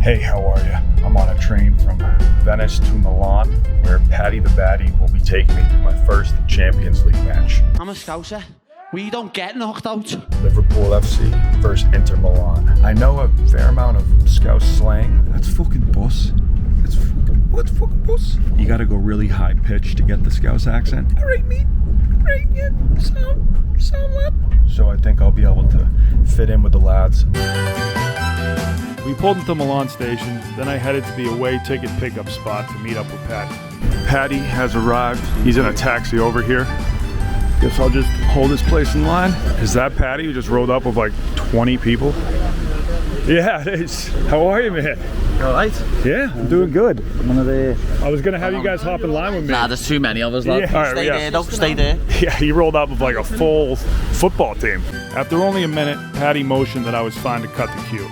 Hey, how are you? I'm on a train from Venice to Milan, where Paddy the Baddy will be taking me to my first Champions League match. I'm a Scouser. We don't get knocked out. Liverpool FC versus Inter Milan. I know a fair amount of Scouse slang. That's fucking bus. That's fucking, what's fucking bus? You gotta go really high pitched to get the Scouse accent. All right, mate. Right, yeah. Sound lad. So I think I'll be able to fit in with the lads. We pulled into Milan station, then I headed to the away ticket pickup spot to meet up with Paddy. Paddy has arrived. He's in a taxi over here. Guess I'll just hold this place in line. Is that Paddy who just rolled up with like 20 people? Yeah, it is. How are you, man? You alright? Yeah, I'm doing good. One of the... I was gonna have you guys hop in line with me. Nah, there's too many of us, lad. Yeah, alright, Stay yeah. there, don't stay there. Yeah, he rolled up with like a full football team. After only a minute, Paddy motioned that I was fine to cut the queue.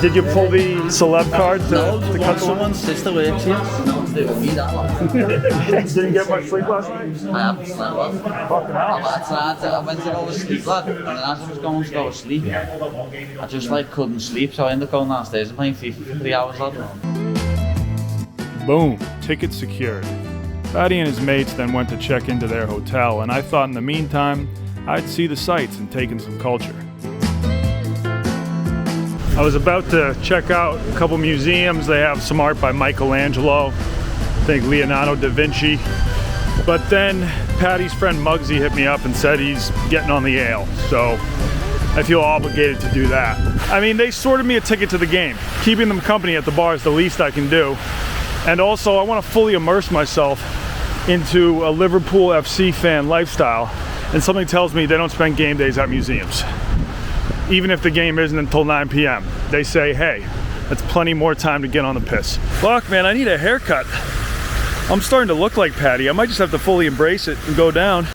Did you pull the celeb card to cut Someone's sister works here. Me that long. Didn't get much sleep last night? I haven't slept, lad. Fucking hell. I went to go to sleep, lad, and then as I was going to go to sleep, I just like couldn't sleep, so I ended up going downstairs and playing FIFA for 3 hours, lad. Boom, ticket secured. Paddy and his mates then went to check into their hotel, and I thought in the meantime, I'd see the sights and take in some culture. I was about to check out a couple museums. They have some art by Michelangelo, I think Leonardo da Vinci. But then Paddy's friend Muggsy hit me up and said he's getting on the ale, so I feel obligated to do that. I mean, they sorted me a ticket to the game. Keeping them company at the bar is the least I can do. And also, I want to fully immerse myself into a Liverpool FC fan lifestyle, and something tells me they don't spend game days at museums. Even if the game isn't until 9 p.m. They say, hey, that's plenty more time to get on the piss. Fuck, man, I need a haircut. I'm starting to look like Paddy. I might just have to fully embrace it and go down.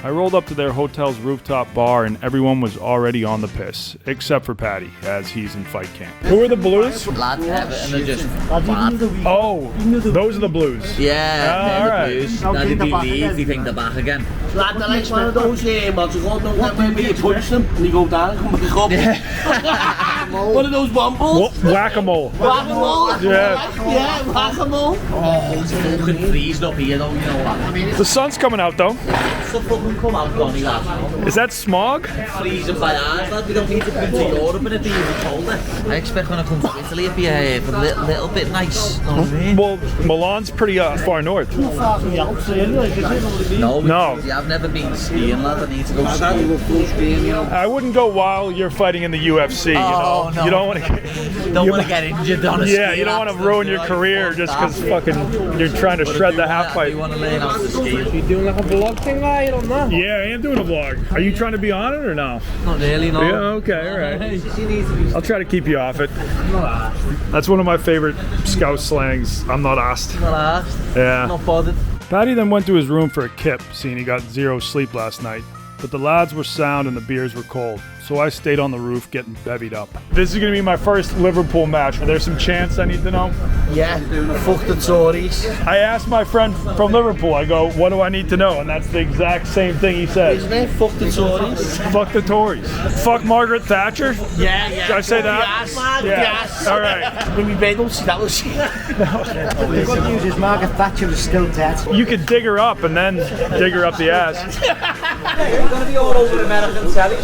I rolled up to their hotel's rooftop bar and everyone was already on the piss, except for Paddy, as he's in fight camp. Who are the Blues? Lads, Everton are just bad. Oh, those are the Blues. Yeah, all they're right. the Blues. Now they do leave, they think they're back again. Lad, they're like one of those what's it called? Where you punch them and you go down and come back up. Yeah. One of those wombles. Whack-a-mole. Whack-a-mole. Yeah. Whack-a-mole. Oh, it's fucking freezed up here though, you know what? The sun's coming out though. So fucking come out, Donny, lad. Is that smog? Freezing by ours, lad. We don't need to come to Europe and it'd be even colder. I expect when I come to Italy it'd be a little bit nice. Know what I mean? Well, Milan's pretty far north. No. Yeah, I've never been skiing, lad. I need to go skiing. I wouldn't go while you're fighting in the UFC, you know? No. You don't want to Don't want to get injured on a Yeah, ski, you don't want to ruin your career just because fucking you're trying to shred the half pipe. You want to learn how to ski. You doing like a vlog thing, right? On that? Yeah, I am doing a vlog. Are you trying to be on it or no? Not really, no. Yeah, okay, alright. I'll try to keep you off it. That's one of my favorite Scouse slangs. I'm not asked. Not asked. Yeah. Not bothered. Paddy then went to his room for a kip, seeing he got zero sleep last night. But the lads were sound and the beers were cold, so I stayed on the roof getting bevied up. This is going to be my first Liverpool match. Are there some chants I need to know? Yeah, fuck the Tories. I asked my friend from Liverpool, I go, what do I need to know? And that's the exact same thing he said. Isn't it? Fuck the Tories. Fuck the Tories. Fuck Margaret Thatcher? Yeah. Did I say that? Yes, man, Yeah. yes. All right. When we made them see that was The good news is Margaret Thatcher is still dead. You could dig her up and then dig her up the ass. You're going to be all over American telly.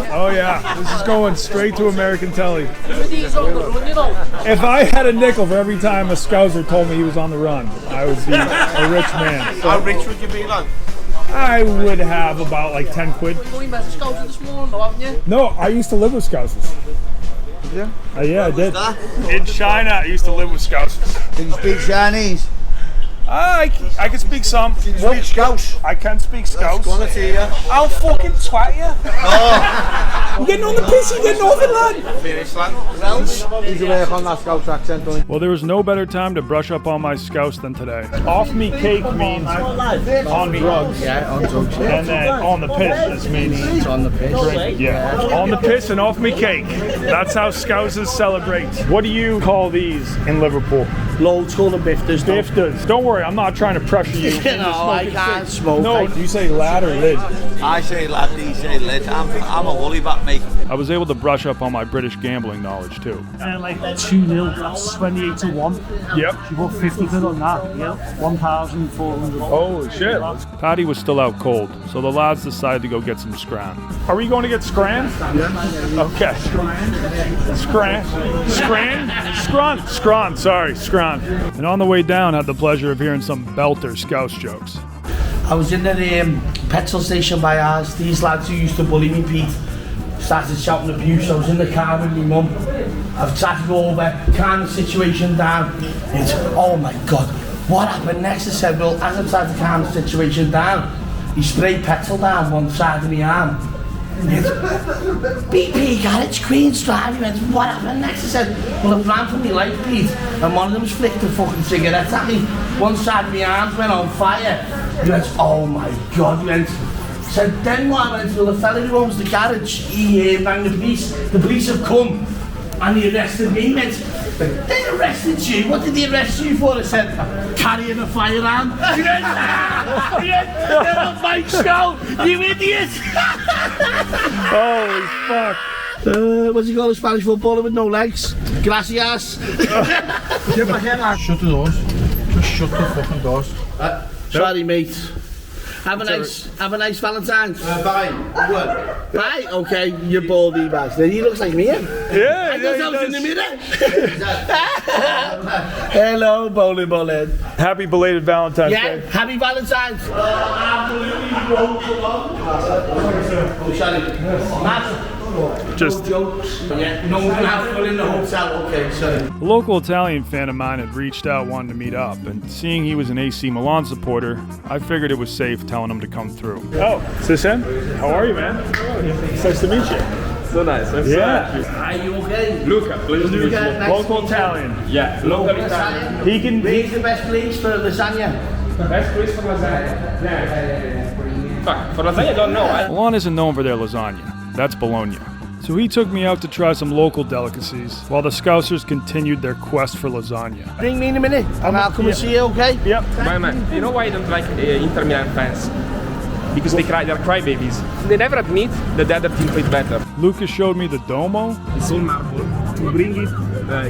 Oh yeah, this is going straight to American telly. These on the run, you know. If I had a nickel for every time a Scouser told me he was on the run, I would be a rich man. How rich would you be, lad? I would have about like 10 quid. You met a Scouser this morning, though, haven't you? No, I used to live with Scousers. Yeah? Yeah, I did. In China, I used to live with Scousers. Can you speak Chinese? I can speak some. Speak Scouse. I can speak Scouse. Gonna see ya. I'll fucking twat you. Oh. You getting on the piss, you getting off it, lad. Finish, lad. He's work on that Scouse accent, don't he? Well, there was no better time to brush up on my Scouse than today. Off me cake means on drugs. Yeah, on drugs. And then on the piss just means on the pitch. yeah. On the piss and off me cake. That's how Scousers celebrate. What do you call these in Liverpool? Loads called the bifters. Bifters. Don't worry, I'm not trying to pressure you. No, I can't smoke. No, you say lad or lid? I say lad, he say lid. I'm a woolly bat, mate. I was able to brush up on my British gambling knowledge too. Like 2-0, that's 28 to 1. Yep. You got 50 quid on that, yeah. 1,400. Holy shit. Paddy was still out cold, so the lads decided to go get some scran. Are we going to get scran? Okay. Scran. Sorry, scran. And on the way down, had the pleasure of hearing some belter Scouse jokes. I was in the petrol station by ours. These lads who used to bully me, Pete, started shouting abuse. I was in the car with my mum. I've tried to go over, calm the situation down. It's, oh my God, what happened next? I said, well, as I tried to calm the situation down, he sprayed petrol down one side of my arm. It's, BP garage, Queen's Drive. He went, what happened next? I said, well, I ran for my life, Pete, and one of them flicked a fucking cigarette at me. One side of my arms went on fire. He went, oh my God, he went, said, then what I went, well, the fella who owns the garage, he rang the police have come, and he arrested me. He went, they arrested you? What did they arrest you for? I said, carrying a firearm. He went, they're on my show, you idiot. Holy fuck. What's he called, a Spanish footballer with no legs? Gracias. Shut the doors. Just shut the fucking doors. Sorry, mate. Have a nice Valentine's. Bye. What? Bye. Okay, you baldy bastard. He looks like me. Yeah, I thought I was in the mirror. Hello, bowling ball head. Happy belated Valentine's Yeah, Day. happy Valentine's. Oh, sorry. Matt. Just Jokes. Yeah, no one can have fun in the hotel. Okay, sorry. a local Italian fan of mine had reached out wanting to meet up, and seeing he was an AC Milan supporter, I figured it was safe telling him to come through. Oh, is this him? How are you, man? It's nice to meet you. So nice. Yeah. Are you okay? Luca, pleasure to meet you. Nice Local to meet you. Italian. Yeah, local Italian. He can. Where's the best place for lasagna? Best place for lasagna. Yeah. Fuck, for lasagna I don't know. Milan isn't known for their lasagna. That's Bologna. So he took me out to try some local delicacies, while the Scousers continued their quest for lasagna. Ring me in a minute, and I'll come and see you, okay? Yep. My man, you know why I don't like Inter Milan fans? Because they're crybabies. They never admit that the other team played better. Lucas showed me the Domo. It's all marble. To bring it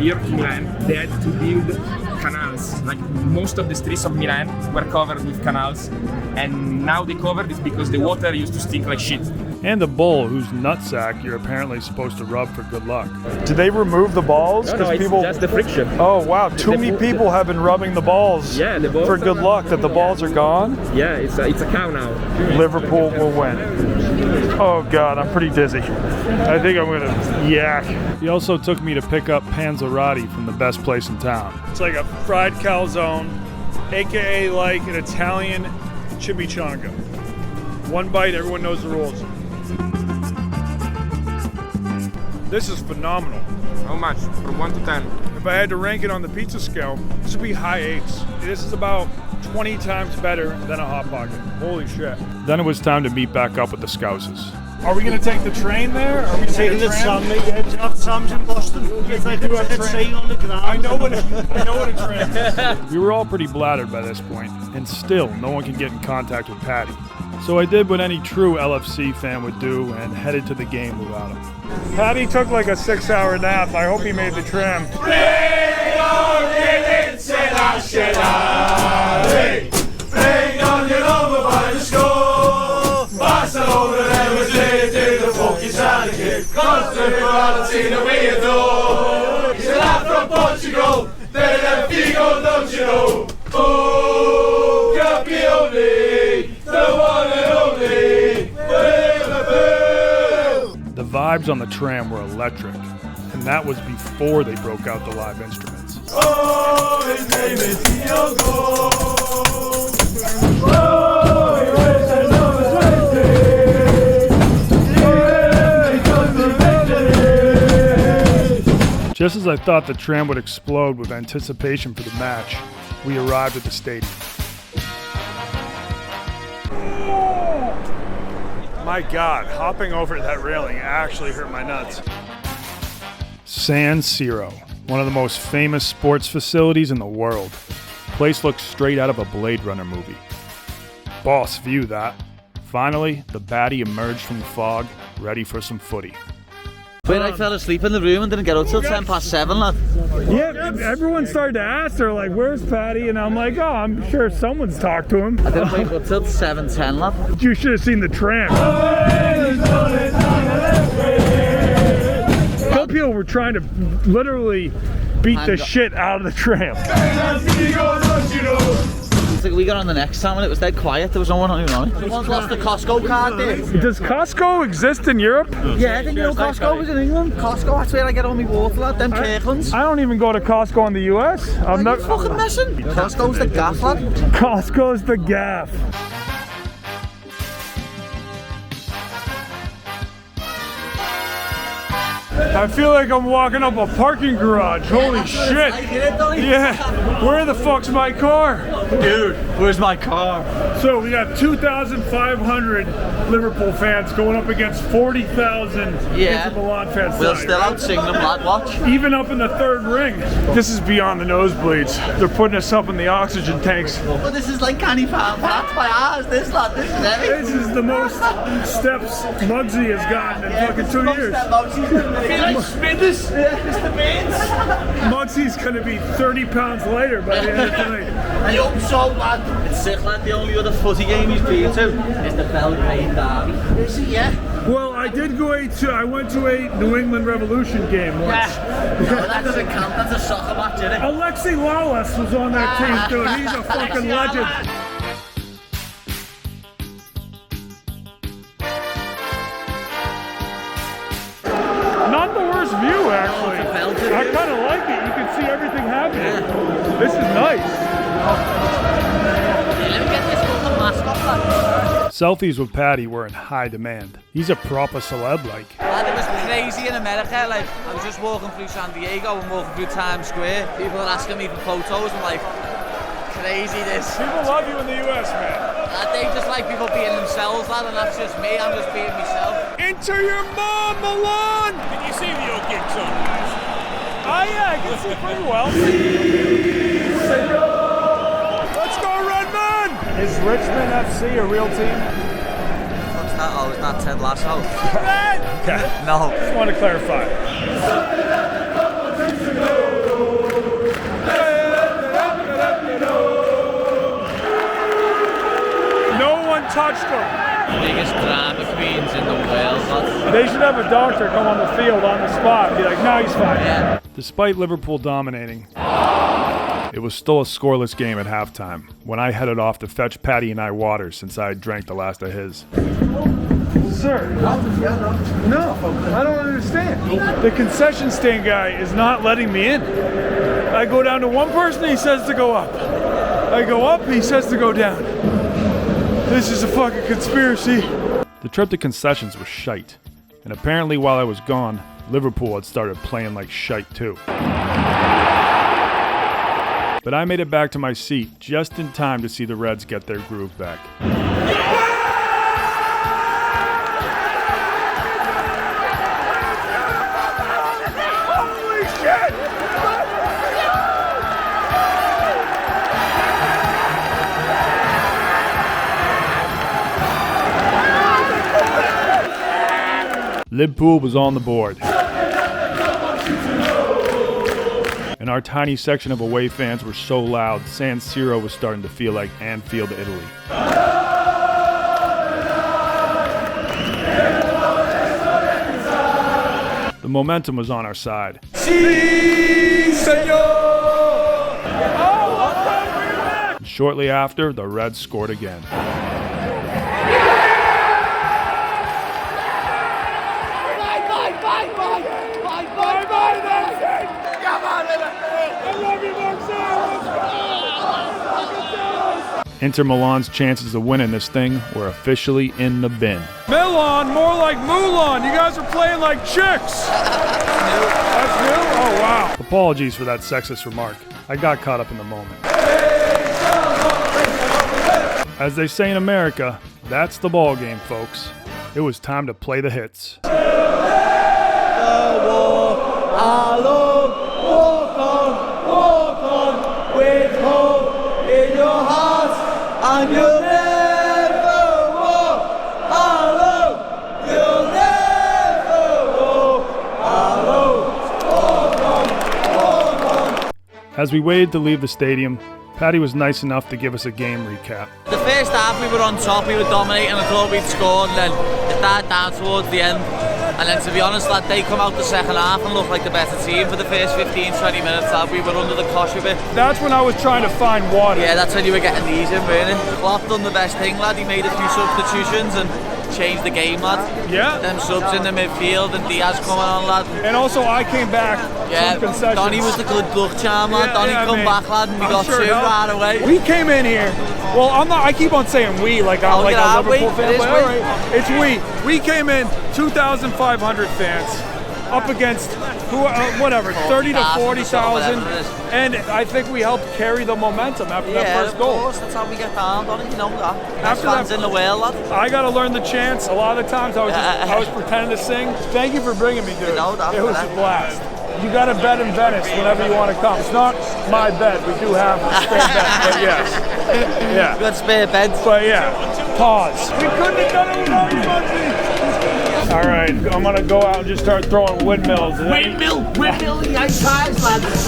here to Milan, they had to build canals. Like most of the streets of Milan were covered with canals, and now they covered it because the water used to stink like shit. And the bull, whose nutsack you're apparently supposed to rub for good luck. Did they remove the balls? No, it's just the friction. Oh wow, too many people have been rubbing the balls Yeah, the balls for good luck that the balls are gone. Yeah, it's a cow now. Liverpool will win. Oh God, I'm pretty dizzy. I think I'm gonna yak. He also took me to pick up panzerotti from the best place in town. It's like a fried calzone, AKA like an Italian chimichanga. One bite, everyone knows the rules. This is phenomenal. How much? From 1 to 10? If I had to rank it on the pizza scale, this would be high 8s. This is about 20 times better than a Hot Pocket. Holy shit. Then it was time to meet back up with the Scousers. Are we going to take the train there? Are we taking the tram? Sam's in Boston. It's like a train on the ground. I know what a tram is. We were all pretty bladdered by this point, and still no one can get in contact with Paddy. So I did what any true LFC fan would do and headed to the game without him. Paddy took like a 6-hour nap. I hope he made the tram. The vibes on the tram were electric, and that was before they broke out the live instruments. Just as I thought the tram would explode with anticipation for the match, we arrived at the stadium. My God, hopping over that railing actually hurt my nuts. San Siro, one of the most famous sports facilities in the world. Place looks straight out of a Blade Runner movie. Boss view, that. Finally, the Baddy emerged from the fog, ready for some footy. Where I fell asleep in the room and didn't get up till 7:10, lad. Yeah, everyone started to ask her, like, where's Paddy? And I'm like, oh, I'm sure someone's talked to him. I didn't wake up till 7:10, lad. You should have seen the tramp. Some people were trying to literally beat the shit out of the tramp. It's like we got on the next time and it was dead quiet. There was no one on it. Someone's lost the Costco card there. Does Costco exist in Europe? Yeah, I think you know Costco was in England. Costco, that's where I get all my water, lad. Them Kirklands. I don't even go to Costco in the US. I'm not fucking messing. Costco's the gaff, lad. Costco's the gaff. I feel like I'm walking up a parking garage. Holy shit. Yeah. Where the fuck's my car? Dude, where's my car? So we got 2,500 Liverpool fans going up against 40,000 Inter Milan fans. We'll still out-sing them, lad. Watch. Even up in the third ring. This is beyond the nosebleeds. They're putting us up in the oxygen tanks. Well, this is like canny pound flats by ours. This, lad, this is heavy. This is the most steps Muggsy has gotten in fucking 2 years. Spinners, Mr. Baines. Muggsy's gonna be 30 pounds lighter by the end of the night. I hope so, lad. It's sick, lad. The only other footy game he's been to is the Belgrade derby. Is he, yeah? Well, I went to a New England Revolution game once. No, that doesn't count. That's a soccer match, isn't it? Alexi Lawless was on that team, dude. He's a fucking legend. Not the worst view, actually. I kind of like it. You can see everything happening. This is nice. Let me get this fucking mask off, lad. Selfies with Paddy were in high demand. He's a proper celeb, like. Lad, it was crazy in America. Like, I was just walking through San Diego and walking through Times Square. People are asking me for photos and like, crazy this. People love you in the US, man. Lad, they just like people being themselves, lad, and that's just me. I'm just being myself. Enter your mom, Milan! Can you see the old gigs on? Oh yeah, I can see pretty well. Let's go, Redman! Is Richmond FC a real team? What's that? Oh, is that Ted Lasso? Okay. No. Just want to clarify. No one touched them. Biggest drama queens in the world, lad. They should have a doctor come on the field on the spot and be like, no, he's fine. Yeah. Despite Liverpool dominating, it was still a scoreless game at halftime when I headed off to fetch Paddy and I water since I had drank the last of his. Sir, no, I don't understand. The concession stand guy is not letting me in. I go down to one person, he says to go up. I go up, he says to go down. This is a fucking conspiracy. The trip to concessions was shite, and apparently while I was gone, Liverpool had started playing like shite too. But I made it back to my seat just in time to see the Reds get their groove back. Holy shit! Liverpool was on the board. And our tiny section of away fans were so loud, San Siro was starting to feel like Anfield, Italy. The momentum was on our side. Si, senor! And shortly after, the Reds scored again. Inter Milan's chances of winning this thing were officially in the bin. Milan, more like Mulan. You guys are playing like chicks. That's new? Oh, wow. Apologies for that sexist remark. I got caught up in the moment. As they say in America, that's the ball game, folks. It was time to play the hits. The war, our Lord, And you'll never walk alone. You'll never walk alone. As we waited to leave the stadium, Paddy was nice enough to give us a game recap. The first half we were on top, we were dominating, I thought we'd scored, and then it died down towards the end. And then to be honest, lad, they come out the second half and look like the better team for the first 15-20 minutes. Lad, we were under the cosh a bit. That's when I was trying to find water. Yeah, that's when you were getting these in, weren't it? Klopp done the best thing, lad. He made a few substitutions and changed the game, lad. Yeah. Them subs in the midfield and Diaz coming on, lad. And also I came back from concessions. Donny was the good luck charm, lad. Donny come back, lad, and we got two right away. We came in here. Well, I keep on saying we, like I'm like a Liverpool fan, but all right, it's we. We came in 2,500 fans up against whatever, 30 to 40,000, and I think we helped carry the momentum after that first goal. Of course, that's how we get down, Donny, you know that. After fans that, in the world, lad. I got to learn the chants. A lot of the times I was pretending to sing. Thank you for bringing me, dude. You know that, it was a blast. You got a bed in Venice whenever you want to come. It's not my bed. We do have a spare bed, but yes. Yeah. We got spare beds. But yeah, pause. We couldn't have done it without you, Muggsy. All right, I'm going to go out and just start throwing windmills. Windmill the ice ties, lads.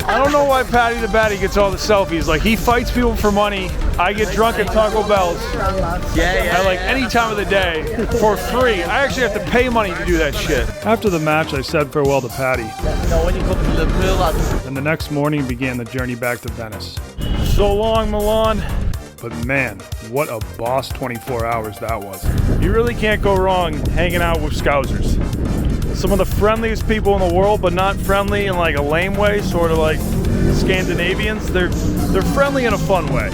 I don't know why Paddy the Baddy gets all the selfies. Like, he fights people for money. I get drunk at Taco Bell's. At like any time of the day for free. I actually have to pay money to do that shit. After the match, I said farewell to Paddy. No, when you come to Liverpool, lad. And the next morning began the journey back to Venice. So long, Milan. But man, what a boss 24 hours that was. You really can't go wrong hanging out with Scousers. Some of the friendliest people in the world, but not friendly in like a lame way, sort of like Scandinavians. They're friendly in a fun way.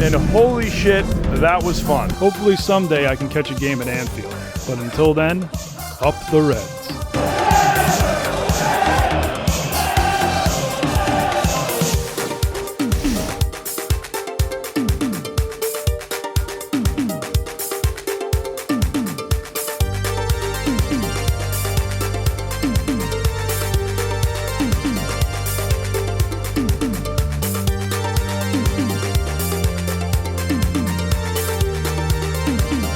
And holy shit, that was fun. Hopefully someday I can catch a game at Anfield. But until then, up the Reds.